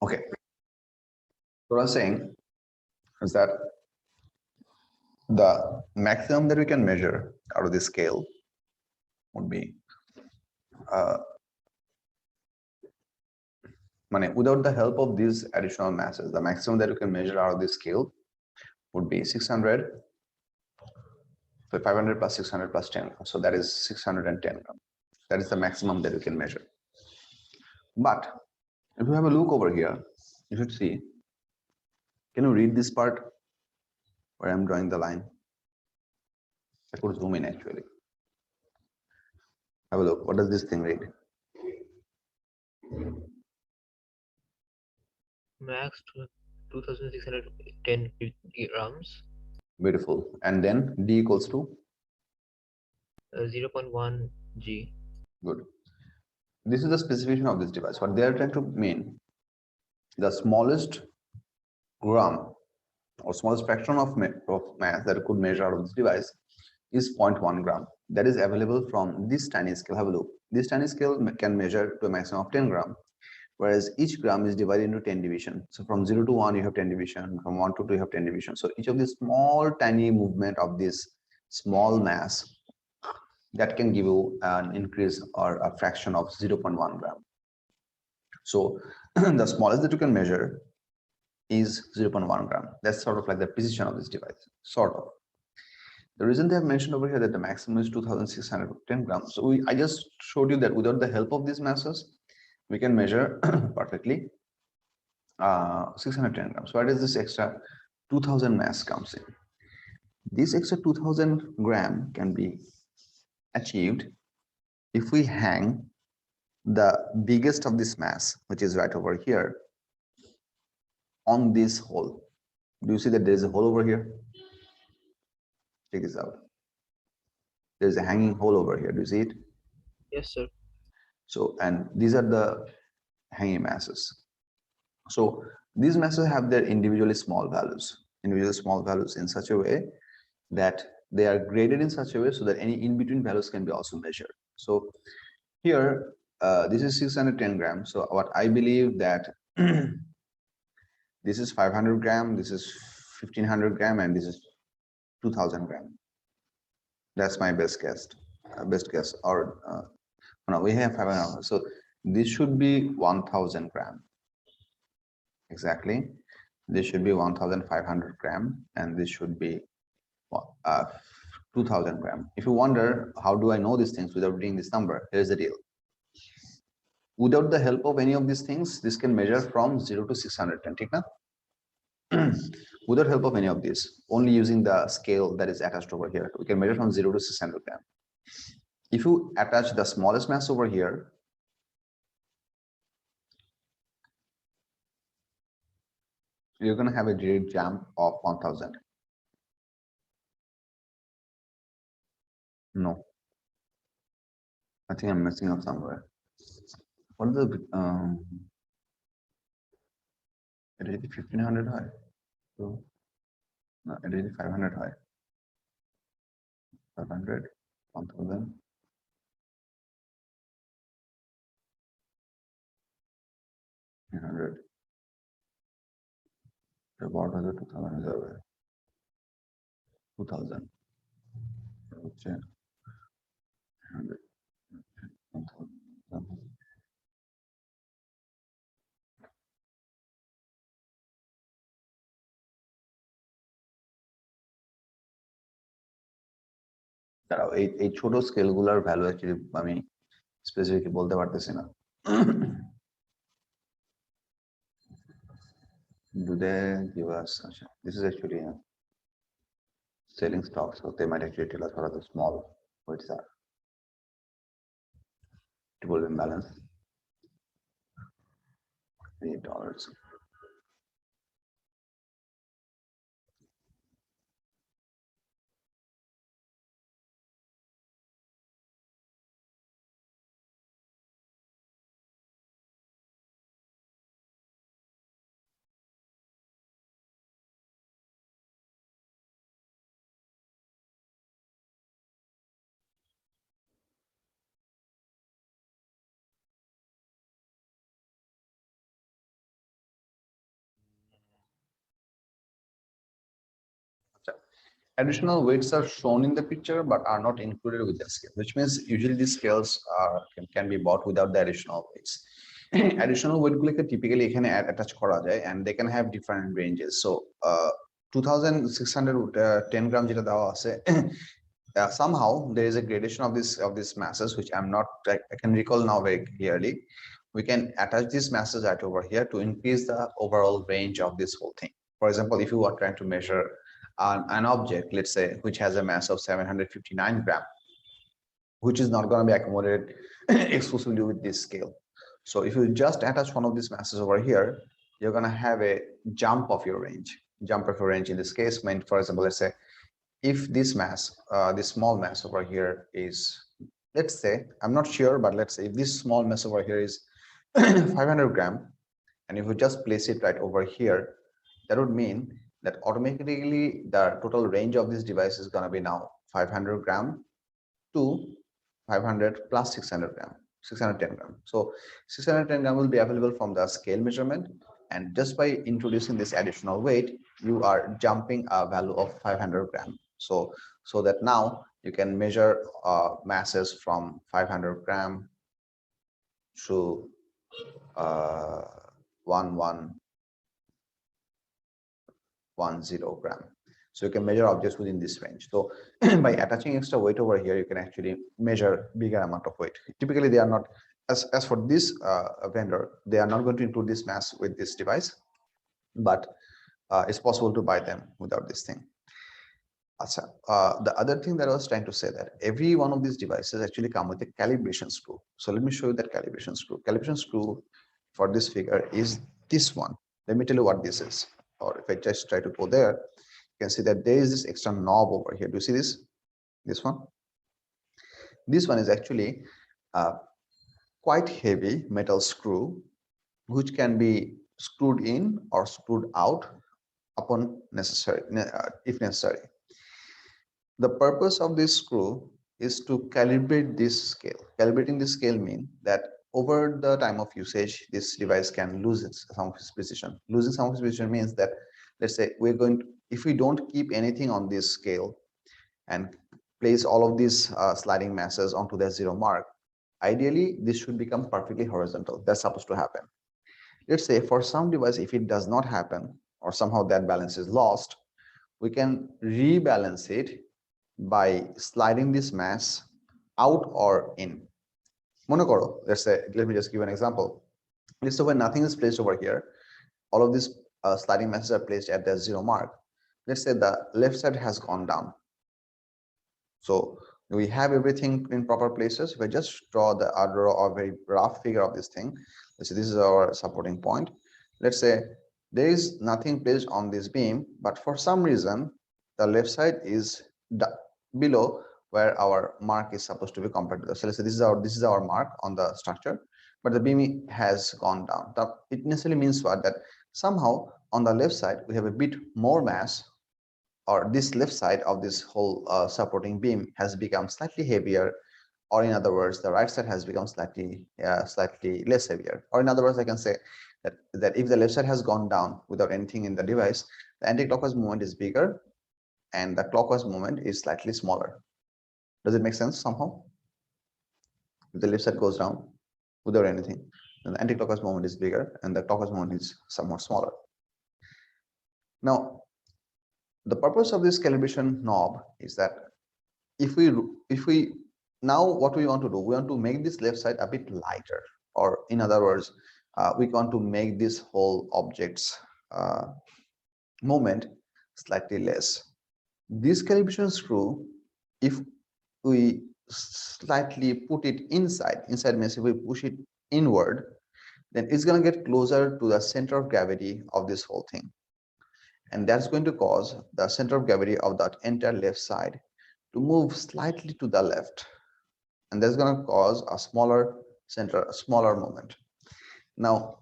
Okay. So what I was saying is that the maximum that we can measure out of this scale would be without the help of these additional masses, the maximum that you can measure out of this scale would be 600. So 500 plus 600 plus 10. So that is 610 grams. That is the maximum that you can measure. But if you have a look over here, you should see. Can you read this part where I'm drawing the line? I could zoom in actually. Have a look. What does this thing read? Max 2610 grams. Beautiful. And then D equals to? 0.1 G. Good. This is the specification of this device. What they are trying to mean, the smallest gram or smallest fraction of mass that could measure out of this device is 0.1 gram. That is available from this tiny scale. Have a look. This tiny scale can measure to a maximum of 10 gram, whereas each gram is divided into 10 division. So from 0 to 1 you have 10 division, from 1 to 2 you have 10 division. So each of these small tiny movement of this small mass that can give you an increase or a fraction of 0.1 gram. So the smallest that you can measure is 0.1 gram. That's sort of like the precision of this device, sort of. The reason they have mentioned over here that the maximum is 2610 grams. So I just showed you that without the help of these masses, we can measure perfectly 610 grams. So where does this extra 2000 mass comes in? This extra 2000 gram can be achieved if we hang the biggest of this mass, which is right over here, on this hole. Do you see that there is a hole over here? Check this out. There's a hanging hole over here. Do you see it? Yes, sir. So, and these are the hanging masses. So these masses have their individually small values in such a way that they are graded in such a way so that any in-between values can be also measured. So here, this is 610 grams. So what I believe that this is 500 gram, this is 1500 gram, and this is 2000 gram. That's my best guess. Or no, we have 500. So this should be 1000 gram. Exactly. This should be 1500 gram, and this should be 2000 gram. If you wonder how do I know these things without reading this number, here's the deal. Without the help of any of these things, this can measure from 0 to 610. Without help of any of this, only using the scale that is attached over here, we can measure from 0 to 600 gram. If you attach the smallest mass over here, you're going to have a direct jump of 1000. No, I think I'm messing up somewhere. What is the it is 1500 high. So no, it is 500 high. 500, 1000. 300. What was the 2000? 2000. 100. 1000. দাঁড়াও এই ছোট স্কেলগুলোর value actually আমি specifically বলতে পারতেছি না। Do they give us? This is actually selling stock, so they might actually tell us what are the small weights are. Triple imbalance. $8. Additional weights are shown in the picture but are not included with the scale, which means usually these scales can be bought without the additional weights. Additional weight গুলোকে typically এখানে attach করা যায় and they can have different ranges. So 2610 gram যেটা দেওয়া আছে somehow there is a gradation of these masses which I can recall now very clearly. We can attach these masses right over here to increase the overall range of this whole thing. For example, if you are trying to measure an object, let's say, which has a mass of 759 gram, which is not going to be accommodated exclusively with this scale. So if you just attach one of these masses over here, you're going to have a jump of your range. Jump of your range in this case meant, for example, let's say, if this mass, this small mass over here is, let's say, I'm not sure, but let's say if this small mass over here is 500 gram, and if we just place it right over here, that would mean that automatically the total range of this device is going to be now 500 gram to 500 plus 600 gram, 610 gram. So 610 gram will be available from the scale measurement, and just by introducing this additional weight, you are jumping a value of 500 gram. So that now you can measure masses from 500 gram to 1110 gram. So you can measure objects within this range. So by attaching extra weight over here, you can actually measure bigger amount of weight. Typically, they are not, as for this vendor, they are not going to include this mass with this device, but it's possible to buy them without this thing. The other thing that I was trying to say, that every one of these devices actually come with a calibration screw. So let me show you that calibration screw. Calibration screw for this figure is this one. Let me tell you what this is. Or if I just try to go there, you can see that there is this extra knob over here. Do you see this? This one? This one is actually quite heavy metal screw, which can be screwed in or screwed out upon necessary, if necessary. The purpose of this screw is to calibrate this scale. Calibrating this scale means that over the time of usage, this device can lose some of its precision. Losing some of its precision means that, let's say, if we don't keep anything on this scale and place all of these sliding masses onto their zero mark, ideally this should become perfectly horizontal. That's supposed to happen. Let's say for some device, if it does not happen or somehow that balance is lost, we can rebalance it by sliding this mass out or in. Monokoro, let's say, let me just give an example. Let's say when nothing is placed over here, all of these sliding masses are placed at the zero mark. Let's say the left side has gone down. So we have everything in proper places. If I just draw a very rough figure of this thing, let's say this is our supporting point. Let's say there is nothing placed on this beam, but for some reason, the left side is below where our mark is supposed to be compared to the. So let's say this is our mark on the structure, but the beam has gone down. It necessarily means what? That somehow on the left side we have a bit more mass, or this left side of this whole supporting beam has become slightly heavier, or in other words, the right side has become slightly less heavier. Or in other words, I can say that if the left side has gone down without anything in the device, the anti-clockwise movement is bigger and the clockwise movement is slightly smaller. Does it make sense somehow? If the left side goes down without anything, then the anti-clockwise movement is bigger and the clockwise movement is somewhat smaller. Now, the purpose of this calibration knob is that if we now what we want to do, we want to make this left side a bit lighter, or in other words, we want to make this whole object's moment slightly less. This calibration screw, if we slightly put it inside means if we push it inward, then it's going to get closer to the center of gravity of this whole thing. And that's going to cause the center of gravity of that entire left side to move slightly to the left. And that's going to cause a smaller moment. Now,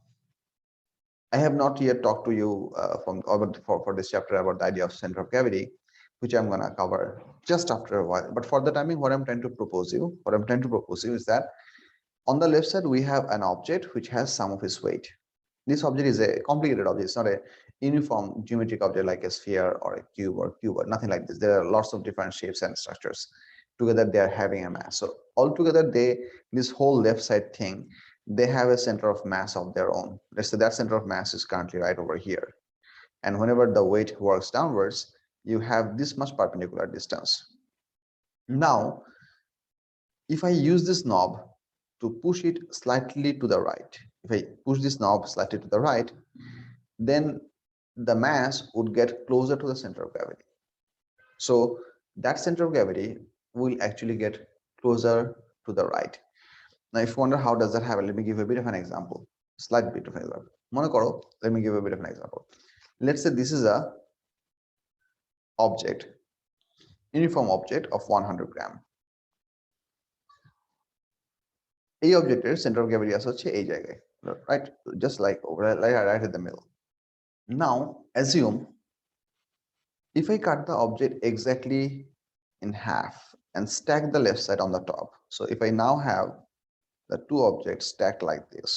I have not yet talked to you for this chapter about the idea of center of gravity, which I'm going to cover just after a while. But for the timing, what I'm trying to propose you is that on the left side, we have an object which has some of its weight. This object is a complicated object. It's not a uniform geometric object like a sphere or a cube or cuboid, nothing like this. There are lots of different shapes and structures. Together, they are having a mass. So altogether, this whole left side thing, they have a center of mass of their own. Let's say that center of mass is currently right over here. And whenever the weight works downwards, you have this much perpendicular distance. Now, if I use this knob to push it slightly to the right, if I push this knob slightly to the right, then the mass would get closer to the center of gravity. So that center of gravity will actually get closer to the right. Now, if you wonder how does that happen, let me give a bit of an example, slight bit of an example. Let me give a bit of an example. Let's say this is a object, uniform object of 100 gram. এই অবজেক্টের centre of gravity আছে হচ্ছে এই জায়গায়, right? Just like over right in the middle. Now assume if I cut the object exactly in half and stack the left side on the top. So if I now have the two objects stacked like this,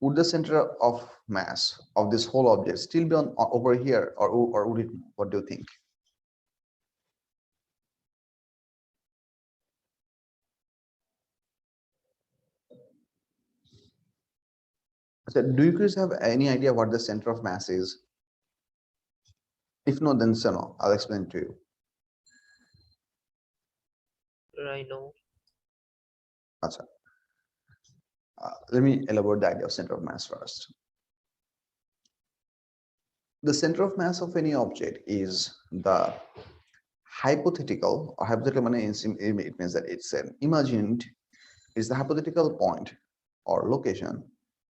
would the center of mass of this whole object still be on over here, or would it, what do you think? So do you guys have any idea what the center of mass is? If no, then so no, I'll explain to you. I know. Achha. Let me elaborate the idea of center of mass first. The center of mass of any object is the hypothetical, or hypothetical it means that it's an imagined, is the hypothetical point or location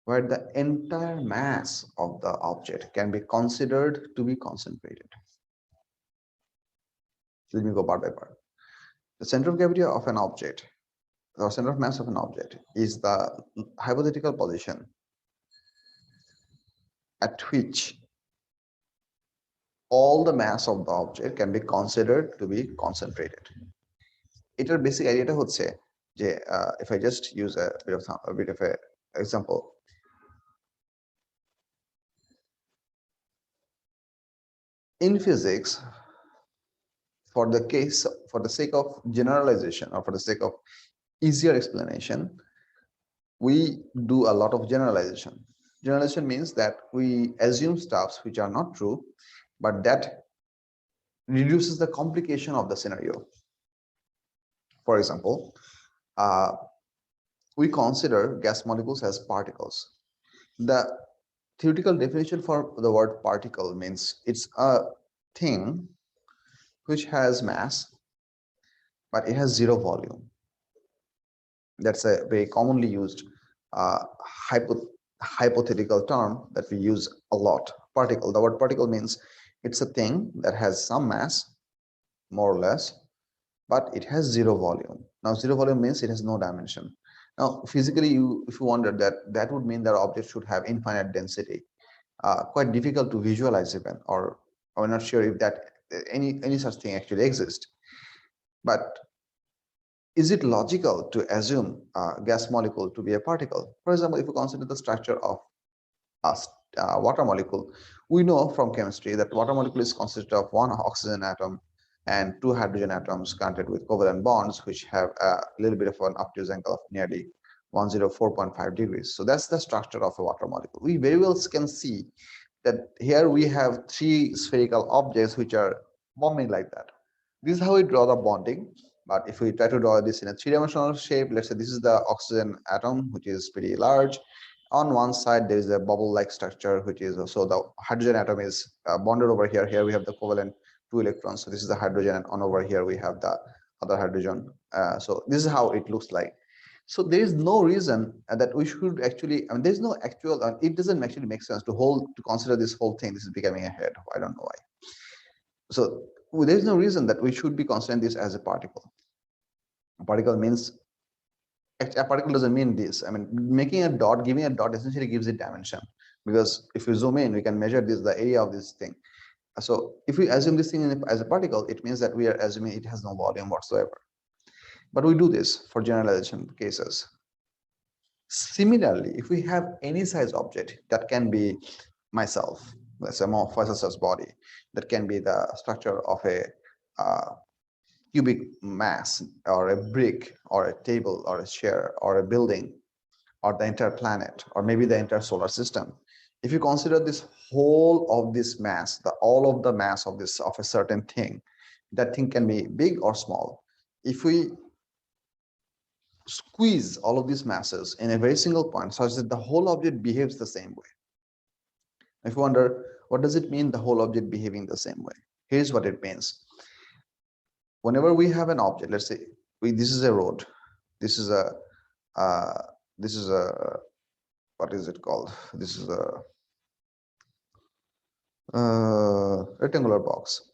where the entire mass of the object can be considered to be concentrated. Let me go part by part. The center of gravity of an object, the center of mass of an object, is the hypothetical position at which all the mass of the object can be considered to be concentrated. Etar basic idea হচ্ছে যে if I just use a bit of a example, in physics, for the sake of generalization, or for the sake of easier explanation, we do a lot of generalization. Generalization means that we assume stuffs which are not true, but that reduces the complication of the scenario. For example, we consider gas molecules as particles. The theoretical definition for the word particle means it's a thing which has mass, but it has zero volume. That's a very commonly used hypothetical term that we use a lot. Particle. The word particle means it's a thing that has some mass, more or less, but it has zero volume. Now, zero volume means it has no dimension. Now, physically, if you wonder that would mean that objects should have infinite density. Quite difficult to visualize even, or I'm not sure if that any such thing actually exists. But is it logical to assume a gas molecule to be a particle? For example, if you consider the structure of a water molecule, we know from chemistry that water molecule is consisted of one oxygen atom and two hydrogen atoms connected with covalent bonds, which have a little bit of an obtuse angle of nearly 104.5 degrees. So that's the structure of a water molecule. We very well can see that here we have three spherical objects which are bonding like that. This is how we draw the bonding. But if we try to draw this in a three-dimensional shape, let's say this is the oxygen atom, which is pretty large. On one side, there is a bubble-like structure, which is also the hydrogen atom is bonded over here. Here we have the covalent 2 electrons. So this is the hydrogen, and on over here we have the other hydrogen. So this is how it looks like. So there is no reason that we should actually, I mean, there's no actual, it doesn't actually make sense to consider this whole thing. This is becoming a head. I don't know why. So there's no reason that we should be considering this as a particle. A particle means, a particle doesn't mean this. I mean, making a dot, giving a dot essentially gives it dimension, because if we zoom in, we can measure this, the area of this thing. So if we assume this thing as a particle, it means that we are assuming it has no volume whatsoever. But we do this for generalization cases. Similarly, if we have any size object, that can be myself, let's say more versus body, that can be the structure of a cubic mass or a brick or a table or a chair or a building or the entire planet or maybe the entire solar system. If you consider this whole of this mass, all of the mass of this of a certain thing, that thing can be big or small. If we squeeze all of these masses in a very single point such that the whole object behaves the same way. If you wonder, what does it mean the whole object behaving the same way? Here's what it means. Whenever we have an object, let's say this is a road, this is a uh, this is a, what is it called? This is a rectangular box.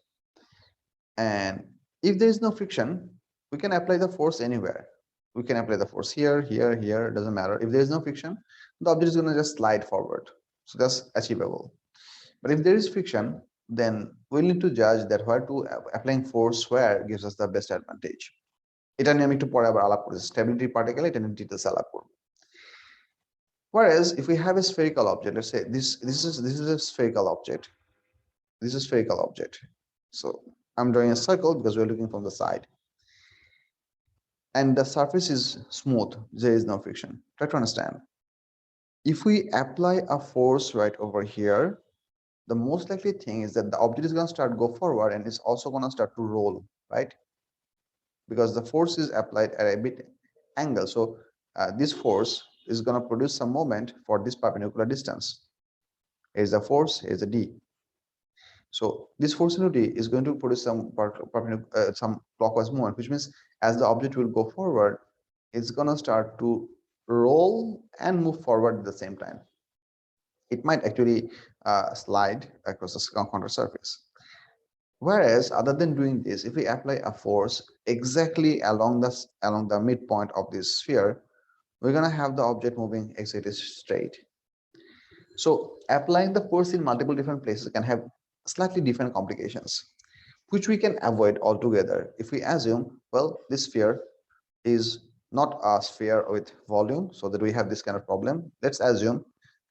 And if there is no friction, we can apply the force anywhere. We can apply the force here, here, here, doesn't matter. If there is no friction, the object is going to just slide forward. So that's achievable. But if there is friction, then we'll need to judge that where to applying force where gives us the best advantage. এটা নিয়ে আমি একটু পরে আবার আলাপ করেছি stability particle এটা নিয়ে ডিটেইলস আলাপ করব whereas if we have a spherical object, let's say this is a spherical object, this is a spherical object, so I'm drawing a circle because we're looking from the side and the surface is smooth, there is no friction. Try to understand, if we apply a force right over here, the most likely thing is that the object is going to start go forward and it's also going to start to roll, right? Because the force is applied at a bit angle. So this force is going to produce some moment for this perpendicular distance. Here's the force, here's the D. So this force into D is going to produce some clockwise movement, which means as the object will go forward, it's going to start to roll and move forward at the same time. It might actually slide across the contour surface. Whereas other than doing this, if we apply a force exactly along the midpoint of this sphere, we're going to have the object moving exactly straight. So applying the force in multiple different places can have slightly different complications, which we can avoid altogether if we assume, well, this sphere is not a sphere with volume, so that we have this kind of problem. Let's assume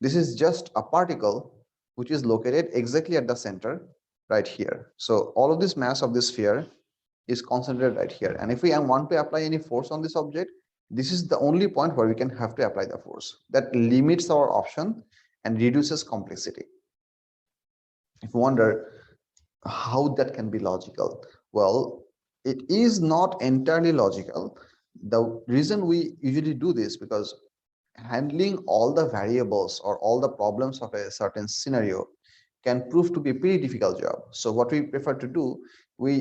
this is just a particle which is located exactly at the center right here. So all of this mass of this sphere is concentrated right here, and if we want to apply any force on this object, this is the only point where we can have to apply the force. That limits our option and reduces complexity. If you wonder how that can be logical, well, it is not entirely logical. The reason we usually do this because handling all the variables or all the problems of a certain scenario can prove to be a pretty difficult job. So what we prefer to do, we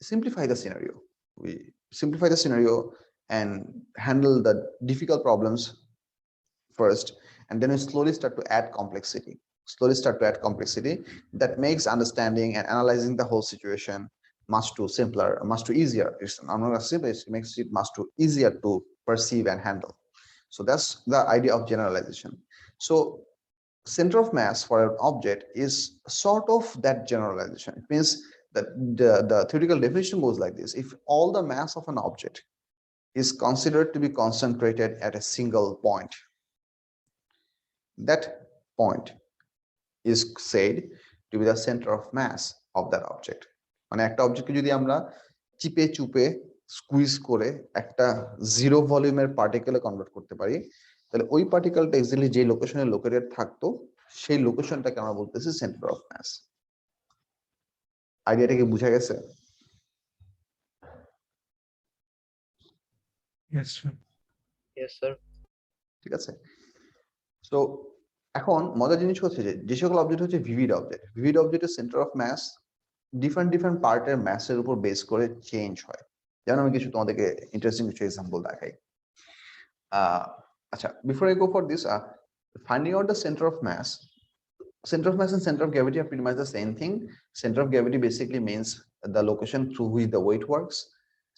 simplify the scenario. We simplify the scenario and handle the difficult problems first, and then we slowly start to add complexity. That makes understanding and analyzing the whole situation much too simpler, much too easier. I'm not simple, it makes it much too easier to perceive and handle. So that's the idea of generalization. So center of mass for an object is sort of that generalization. It means that the theoretical definition goes like this: if all the mass of an object is considered to be concentrated at a single point, that point is said to be the center of mass of that object. মানে একটা অবজেক্টকে যদি আমরা চিপে চুপে squeeze করে একটা zero ভলিউমের পার্টিকেলে convert করতে পারি, তাহলে ওই পার্টিকেলটা এক্স্যাক্টলি যে লোকেশনে লোকেটেড থাকতো সেই লোকেশনটাকে আমরা বলতেছি সেন্টার অফ মাস। আইডিয়াটা কি বুঝা গেছে? Yes, sir. ঠিক আছে। সো এখন মজার জিনিস হচ্ছে যে সকল অবজেক্ট হচ্ছে ভিভিড অবজেক্টের সেন্টার অফ মাস ডিফারেন্ট পার্টের ম্যাসের উপর বেস করে চেঞ্জ হয়। যেমন আমি কিছু তোমাদেরকে ইন্টারেস্টিং কিছু এক্সাম্পল দেখাই। আচ্ছা, before I go for this, finding out the center of mass and center of gravity are pretty much the same thing. Center of gravity basically means the location through which the weight works.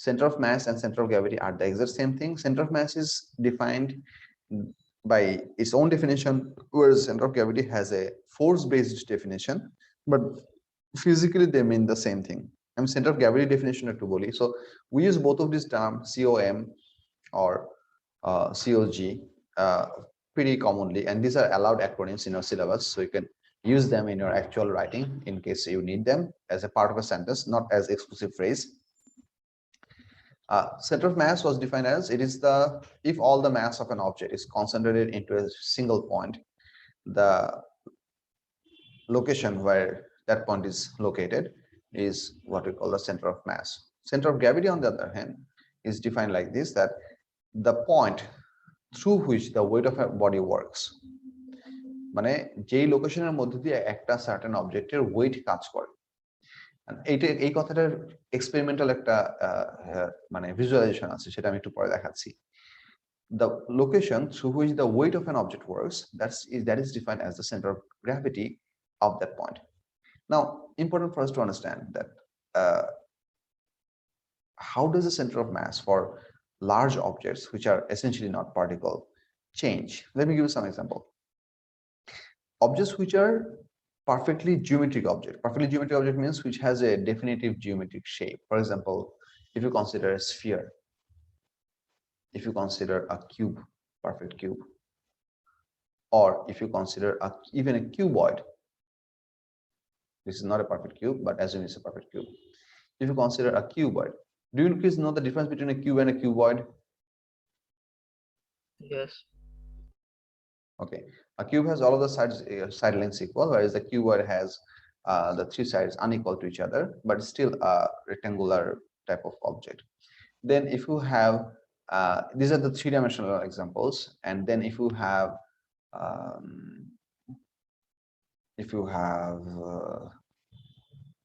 Center of mass and center of gravity are the exact same thing. Center of mass is defined by its own definition, whereas center of gravity has a force-based definition, but physically they mean the same thing. I'm center of gravity definition to boli. So we use both of these terms, COM or COG, pretty commonly, and these are allowed acronyms in your syllabus, so you can use them in your actual writing in case you need them as a part of a sentence, not as exclusive phrase. Center of mass was defined as it is the if all the mass of an object is concentrated into a single point, the location where that point is located is what we call the center of mass. Center of gravity, on the other hand, is defined like this, that the point through which the weight of a body works, মানে যেই লোকেশনের মধ্যে দিয়ে একটা certain অবজেক্টের wait কাজ করে। এইটা এই কথাটার এক্সপেরিমেন্টাল একটা মানে ভিজুয়ালাইজেশন আছে, সেটা আমি একটু পরে দেখাচ্ছি। The location through which the weight of an object works, that is defined as the center of gravity of that point. Now, important for us to understand that how does the center of mass for large objects, which are essentially not particle, change? Let me give you some example. Objects which are perfectly geometric object. Perfectly geometric object means which has a definitive geometric shape. For example, if you consider a sphere, if you consider a cube, perfect cube, or if you consider even a cuboid. This is not a perfect cube, but assume it's a perfect cube. If you consider a cuboid, do you please know the difference between a cube and a cuboid? Yes. Okay, a cube has all of the side lengths equal, whereas the cuboid has the three sides unequal to each other, but still a rectangular type of object. Then if you have these are the three-dimensional examples, and then if you have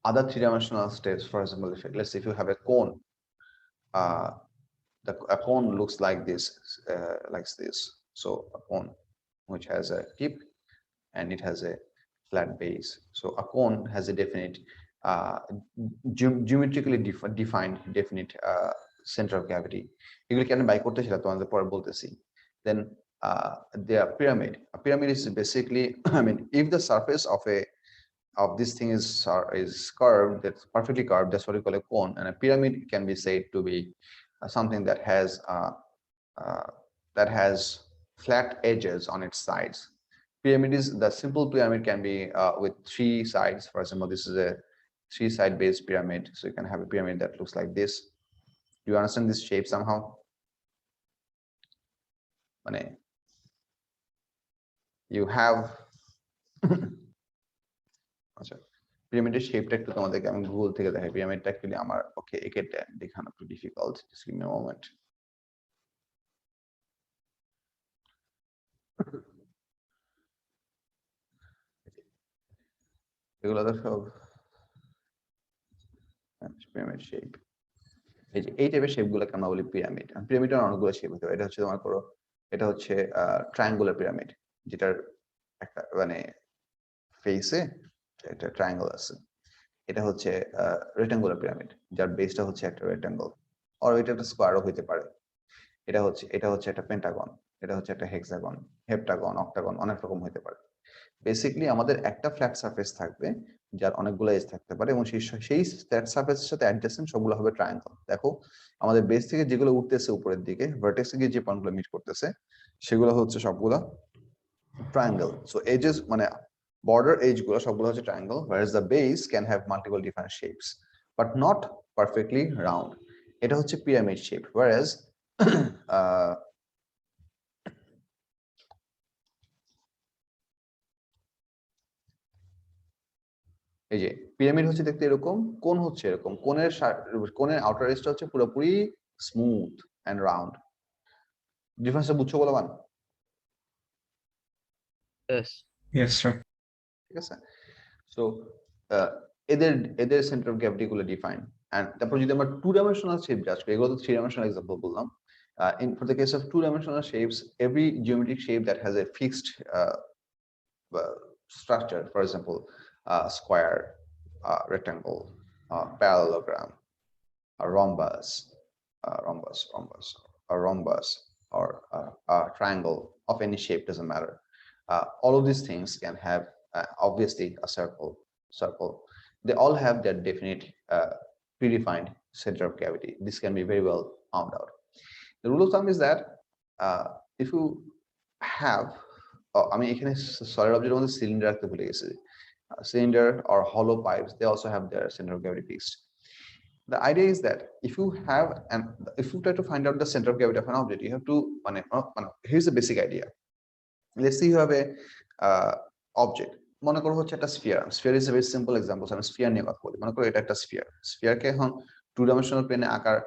other three-dimensional steps, for example, let's say if you have a cone, a cone looks like this, so a cone which has a tip and it has a flat base. So a cone has a definite geometrically defined definite center of gravity. এগুলো কেন by করতে সেটা তোমাদের পরে বলতেছি। Then the pyramid. A pyramid is basically, I mean, if the surface of this thing is curved, that's perfectly curved, that's what we call a cone, and a pyramid can be said to be something that has flat edges on its sides. Pyramid is the simple pyramid can be with three sides. For example, this is a three-side based pyramid, so you can have a pyramid that looks like this. Do you understand this shape somehow? You have আচ্ছা, পিরামিডের শেপটা একটু তোমাদেরকে আমি Google থেকে দেখাই। পিরামিডটা actually আমার পক্ষে এঁকে দেখানো একটু difficult. Just give me a moment. এগুলো তো সব পিরামিড শেপ। এই যে এই টাইপের শেপগুলোকে আমরা বলি পিরামিড। পিরামিডের অনেকগুলো শেপ হতে পারে। এটা হচ্ছে তোমার করো, এটা হচ্ছে ট্রায়াঙ্গুলার পিরামিড, যেটার একটা মানে ফেসে একটা ট্রায়াঙ্গল আছে। এটা হচ্ছে রেক্টাঙ্গুলার পিরামিড, যার বেসটা হচ্ছে একটা রেক্টাঙ্গল, আর এটা একটা স্কোয়ারও হতে পারে। এটা হচ্ছে একটা পেন্টাগন, এটা হচ্ছে একটা হেক্সাগন, হেপ্টাগন, অক্টাগন, অনেক রকম হতে পারে। বেসিক্যালি আমাদের একটা ফ্ল্যাট সারফেস থাকবে যার অনেকগুলো এজ থাকতে পারে, এবং সেই ফ্ল্যাট সারফেসের সাথে অ্যাডজাসেন্ট সবগুলো হবে ট্রায়াঙ্গল। দেখো আমাদের বেস থেকে যেগুলো উঠতেছে উপরের দিকে, ভার্টেক্সে গিয়ে যে পয়েন্টগুলো মিট করতেছে সেগুলো হচ্ছে সবগুলো ট্রায়াঙ্গল। সো এজেস মানে border edge গুলো সবগুলো হচ্ছে triangle, whereas the base can have multiple different shapes but not perfectly round. এটা হচ্ছে pyramid shape, whereas এই যে পিরামিড হচ্ছে দেখতে এরকম, কোন হচ্ছে এরকম, কোণের আউটার এজটা হচ্ছে পুরোপুরি স্মুথ এন্ড রাউন্ড। ডিফারেন্সটা বুঝছো বলবান? Yes. Yes, sir. ঠিক আছে। সো এদের সেন্টার অফ গ্র্যাভিটি গুলো ডিফাইন। এন্ড তারপর যদি আমরা টু ডাইমেনশনাল শেপ জাজ করি, এগুলো তো থ্রি ডাইমেনশনাল এক্সাম্পল বললাম। For the case of two-dimensional shapes, every geometric shape that has a fixed structure, for example, square, rectangle, parallelogram, a rhombus, or a triangle of any shape, doesn't matter. All of these things can have obviously a circle. They all have their definite predefined center of gravity. This can be very well found out. The rule of thumb is that if you have I mean এখানে solid object মধ্যে cylinder রাখতে ভুলে গেছি cylinder or hollow pipes, they also have their center of gravity fixed. The idea is that if you have an if you try to find out the center of gravity of an object, you have to here's the basic idea. Let's say you have a object, মনে করো হচ্ছে একটা sphere is a very simple example. আমি sphere নিয়ে কথা বলি, মনে করো এটা একটা sphere কে এখন টু ডাইমেনশনাল প্লেনে আকার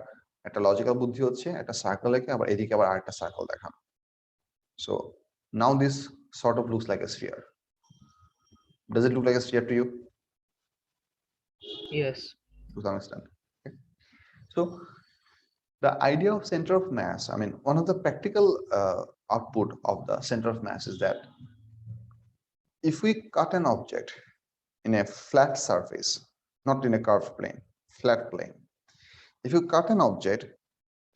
একটা লজিক্যাল বুদ্ধি হচ্ছে একটা সার্কেল এঁকে আবার এদিকে আবার আরেকটা সার্কেল দেখানো. So now this sort of looks like a sphere. Does it look like a sphere to you? Yes. To some extent. Okay. So the idea of center of mass, I mean, one of the practical output of the center of mass is that if we cut an object in a flat surface, not in a curved plane, flat plane, if you cut an object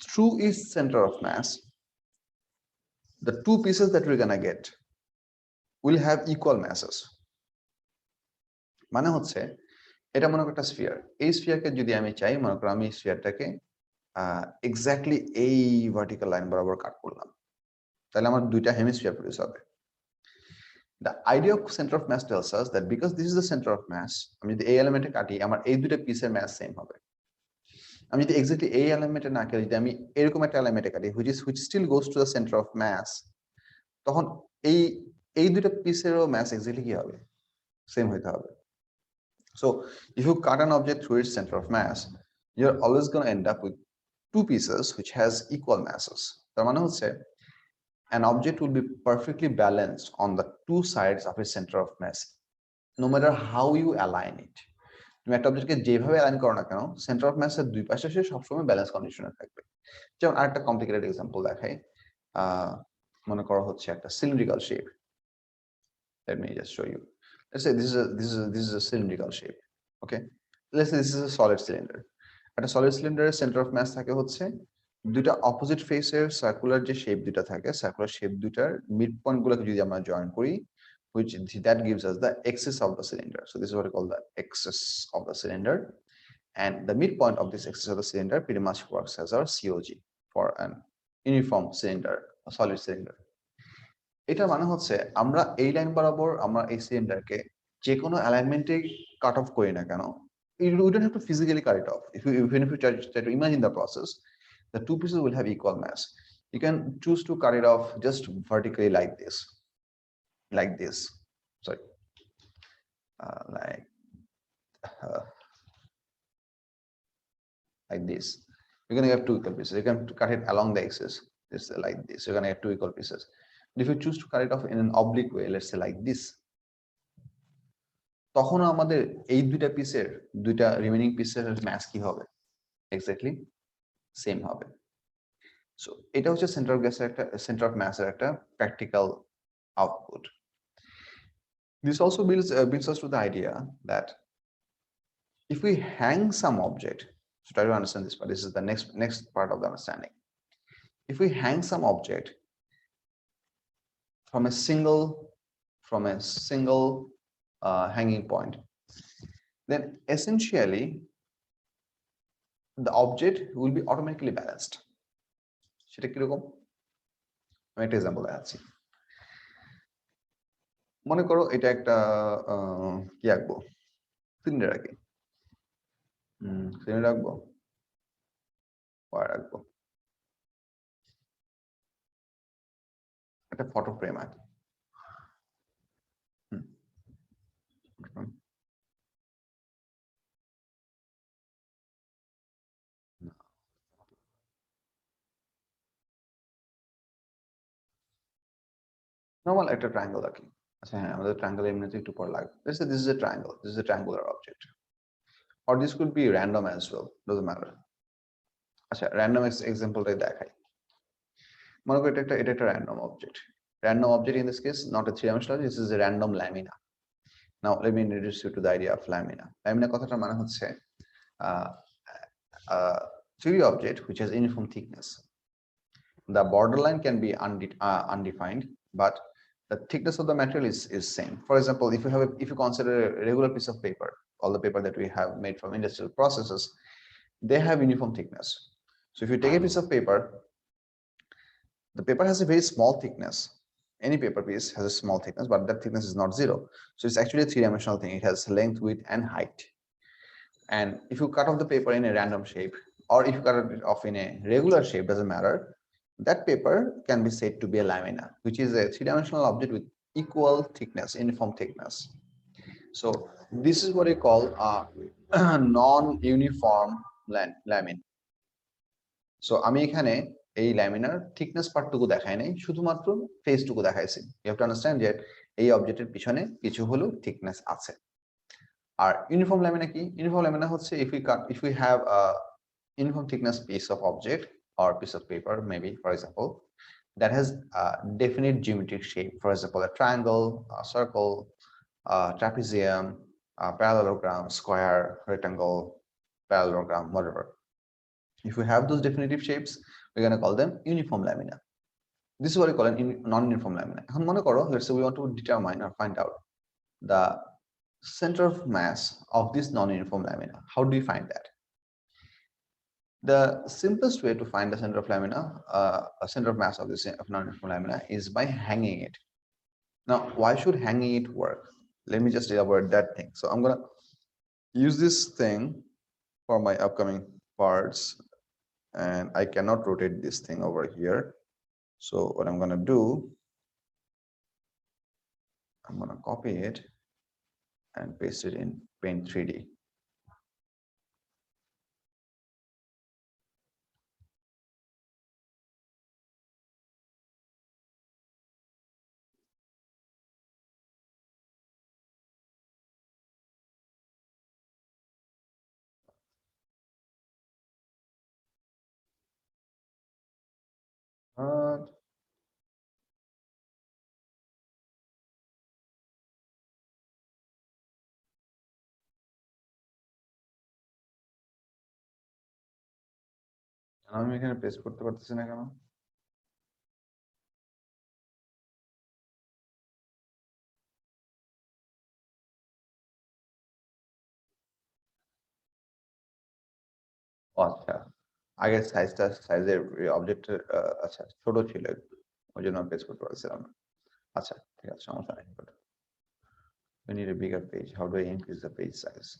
through its center of mass, the two pieces that we're gonna get will have equal masses. মানে হচ্ছে এটা মনে করো একটা sphere, এই স্ফিয়ারকে যদি আমি চাই, মনে করো আমি স্ফিয়ারটাকে এক্স্যাক্টলি এই ভার্টিক্যাল লাইন বরাবর কাট করলাম, তাহলে আমার দুইটা হেমিস্ফিয়ার প্রডিউস হবে. The idea of center of mass tells us that because this is the center of mass, আমি যদি এই এলিমেন্টে কাটি আমার এই দুটো পিসের ম্যাস সেম হবে. আমি যদি এক্স্যাক্টলি এই এলিমেন্টে না কাটি, যদি আমি এরকম একটা এলিমেন্টে কাটি which still goes to the center of mass, তখন এই দুটো পিসেরও ম্যাস এক্স্যাক্টলি কি হবে, সেম হইতে হবে. So if you cut an object through its center of mass, you're always going to end up with two pieces which has equal masses. তার মানে হচ্ছে an object will be perfectly balanced on the two sides of its center of mass, no matter how you align it. তুমি একটা অবজেক্টকে যেভাবে align করো না কেন, centre of ম্যাসের দুই পাশে সে সবসময় ব্যালেন্স কন্ডিশনে থাকবে. যেমন আরেকটা কমপ্লিকেটেড এক্সাম্পল দেখাই, মনে করো হচ্ছে একটা cylindrical shape. Let me just show you. Let's say this is a cylindrical shape. Okay, let's say this is a solid cylinder. At a solid cylinder, center of mass থাকে হচ্ছে দুইটা opposite ফেসের circular যে shape দুইটা থাকে, circular shape দুইটার mid point গুলোকে যদি আমরা জয়েন করি, which that gives us the axis of the cylinder. So this is what we call the axis of the cylinder, and the midpoint of this axis of the cylinder pretty much works as our COG for an uniform cylinder, a solid cylinder. এটা মানে হচ্ছে আমরা এই line বরাবর আমরা এই সিলিন্ডারকে যে কোনো অ্যালাইনমেন্টে কাট অফ করি না কেন, you don't have to physically cut it off. Even if you try to imagine the process, the two pieces will have equal mass. You can choose to cut it off just vertically like this, sorry, like this. You're gonna have two equal pieces. You can cut it along the axis, just like this. You're gonna have two equal pieces. If you choose to cut it off in an oblique way, let's say like this, তখন আমাদের এই দুইটা remaining পিসের mass কি হবে, exactly same হবে. So এটা হচ্ছে সেন্টার অফ ম্যাসের একটা practical output. This also brings us to the idea that if we hang some object, so try to understand this part. This is the next part of the understanding. If we hang some object from a single hanging point, then essentially the object will be automatically balanced. সেটা কিরকম, আমি একটা example দেখাচ্ছি. মনে করো এটা একটা কি আঁকবো, সিলিন্ডার আঁকি, সিলিন্ডার আঁকবো, ওয়্যার আঁকবো, একটা ফটো ফ্রেম আঁকি. নরমাল একটা ট্রায়াঙ্গল আঁকি. আচ্ছা হ্যাঁ, আমাদের ট্রায়াঙ্গল এমনিতে একটু পর লাগবে. Let's say this is a triangle. This is a triangular object, or this could be random as well, doesn't matter. আচ্ছা, random এক্সাম্পলটাই দেখাই. মনে করো এটা একটা random object. Random object in this case, not a three-dimensional. This is a random lamina. Now let me introduce you to the idea of lamina. Lamina কথাটা মানে হচ্ছে 3D object which has uniform thickness. The borderline can be undefined, but the thickness of the material is same. For example, if you consider a regular piece of paper, all the paper that we have made from industrial processes, they have uniform thickness. So if you take a piece of paper, the paper has a very small thickness, any paper piece has a small thickness, but that thickness is not 0. So it's actually a three-dimensional thing. It has length, width, and height. And if you cut off the paper in a random shape, or if you cut it off in a regular shape, doesn't matter, that paper can be said to be a lamina, which is a three-dimensional object with equal thickness, uniform thickness. So this is what we call a non-uniform lamin. So আমি এখানে এই laminar thickness পার্টটুকু দেখাই নাই, শুধুমাত্র ফেসটুকু দেখাইছি। You have to understand যে এই অবজেক্টের পিছনে কিছু হলো থিকনেস আছে। আর ইউনিফর্ম ল্যামিনা কি? ইউনিফর্ম ল্যামিনা হচ্ছে if we have a uniform thickness piece of object or piece of paper, maybe for example, that has a definite geometric shape, for example a triangle, a circle, a trapezium, a parallelogram, square, rectangle, parallelogram, whatever. If we have those definitive shapes, we're going to call them uniform lamina. This is what we call a non-uniform lamina. এখন মনে করো, let's say we want to determine or find out the center of mass of this non-uniform lamina. How do we find that? The simplest way to find the center of lamina, a center of mass of this non-uniform lamina, is by hanging it. Now, why should hanging it work? Let me just elaborate that thing. So I'm gonna use this thing for my upcoming parts, and I cannot rotate this thing over here. So what I'm gonna do, I'm gonna copy it and paste it in Paint 3D. আমি এখানে paste করতে পারতেছি না কেন? আচ্ছা, আগের সাইজের অবজেক্টের আচ্ছা ছোট ছিল, ওই জন্য পেস্ট করতে পারছিলাম না। আচ্ছা ঠিক আছে, সমস্যা নেই। We need a bigger page. How do I increase the page size?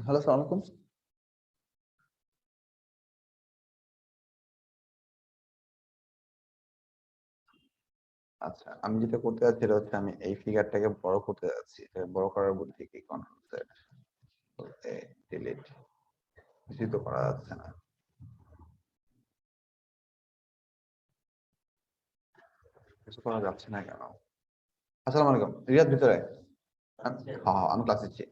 Hello, সালাম আলাইকুম। আচ্ছা, আমি যেটা করতে যাচ্ছি সেটা হচ্ছে আমি এই ফিগারটাকে বড় করতে যাচ্ছি। এটা বড় করার বুদ্ধি কি? Control Z, delete. কিছুই তো করা যাচ্ছে না। কিছু করা যাচ্ছে না কেন? আসসালামু আলাইকুম, রিয়াদ ভিতরে। হ্যাঁ, আমি ক্লাস দিচ্ছি।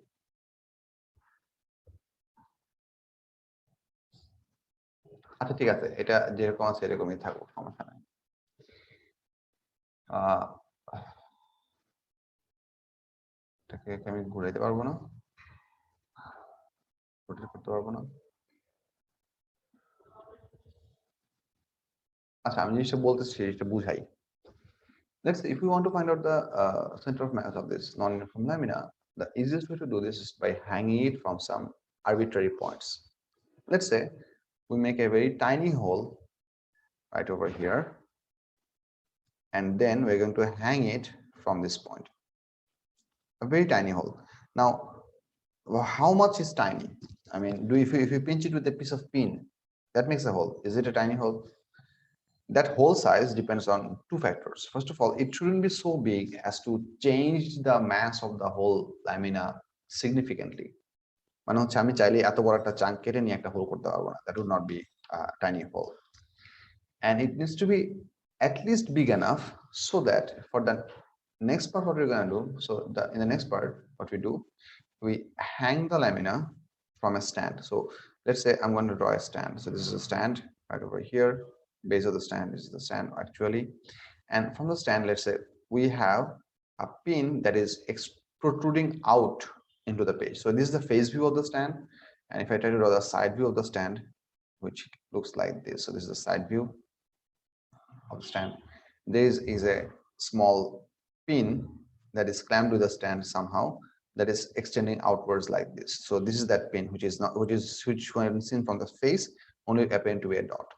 আচ্ছা ঠিক আছে, এটা যেরকম আছে এরকমই থাকুক, সমস্যা নাই। এটাকে আমি ঘুরাইতে পারবো না, রোটেট করতে পারবো না। আচ্ছা, আমি জিনিসটা বলতেছি সেটা বুঝাই। Let's say if we want to find out the center of mass of this non-uniform lamina, the easiest way to do this is by hanging it from some arbitrary points. Let's say we make a very tiny hole right over here, and then we're going to hang it from this point. A very tiny hole. Now, how much is tiny? I mean, if you pinch it with a piece of pin, that makes a hole. Is it a tiny hole? That hole size depends on two factors. First of all, it shouldn't be so big as to change the mass of the whole lamina significantly. মানে হচ্ছে আমি চাইলে এত বড় একটা chunk কেটে নিয়ে একটা হোল করতে পারবো না. That would not be a tiny hole. And it needs to be at least big enough so that for the next part, what we're going to do, so in the next part, what we do, we hang the lamina from a stand. So let's say I'm going to draw a stand. So this is a stand right over here. Base of the stand is the stand actually. And from the stand, let's say we have a pin that is protruding out into the page. So this is the face view of the stand. And if I try to draw the side view of the stand, which looks like this. So this is the side view of the stand. There is a small pin that is clamped to the stand somehow, that is extending outwards like this. So this is that pin, which when seen from the face only appear to be a dot.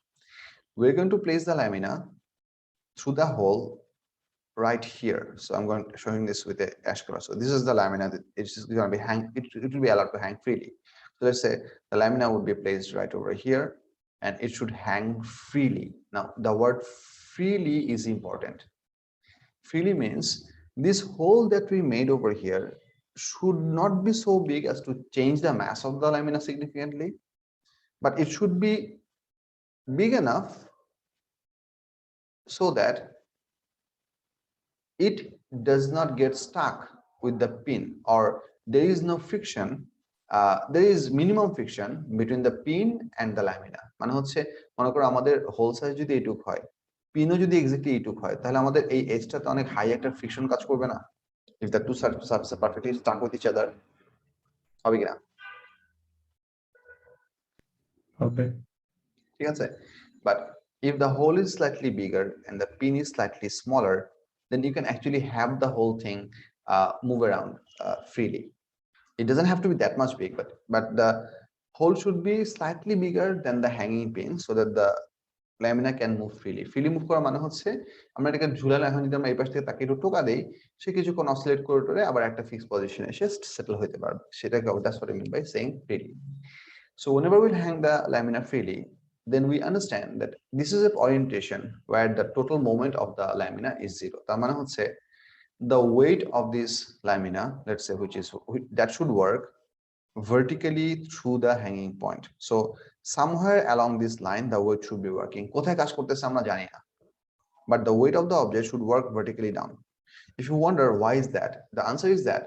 We're going to place the lamina through the hole right here. So I'm going to showing this with a ash color. So this is the lamina that it's just going to be it will be allowed to hang freely. So let's say the lamina would be placed right over here and it should hang freely. Now the word freely is important. Freely means this hole that we made over here should not be so big as to change the mass of the lamina significantly, but it should be big enough so that it does not get stuck with the pin, or there is no friction. There is minimum friction between the pin and the lamina. মানে হচ্ছে মনে করো আমাদের whole size যদি এইটুক হয়, পিনও যদি exactly এইটুক হয়, তাহলে আমাদের এই এজটাতে অনেক হাই একটা ফ্রিকশন কাজ করবে না? If the two surfaces are perfectly stuck with each other, হবে কিনা? Okay. ঠিক আছে? But if the hole is slightly bigger and the pin is slightly smaller, then you can actually have the whole thing move around freely. It doesn't have to be that much big, but the hole should be slightly bigger than the hanging pin so that the lamina can move freely. Freely move করা মানে হচ্ছে আমরা এটাকে ঝুলালে, এখন যদি আমরা এই পাশ থেকে তাকে একটু টোকা দেই, সে কিছুক্ষণ অসিলেট করে টোরে আবার একটা ফিক্স পজিশনে এসে সেটেল হতে পারবে। সেটাকে that's what I mean by saying freely. So whenever we hang the lamina freely, then we understand that this is a orientation where the total moment of the lamina is zero. তার মানে হচ্ছে the weight of this lamina, let's say, that should work vertically through the hanging point. So somewhere along this line the weight should be working. কোথায় কাজ করতেছে আমরা জানি না, but the weight of the object should work vertically down. If you wonder why is that, the answer is that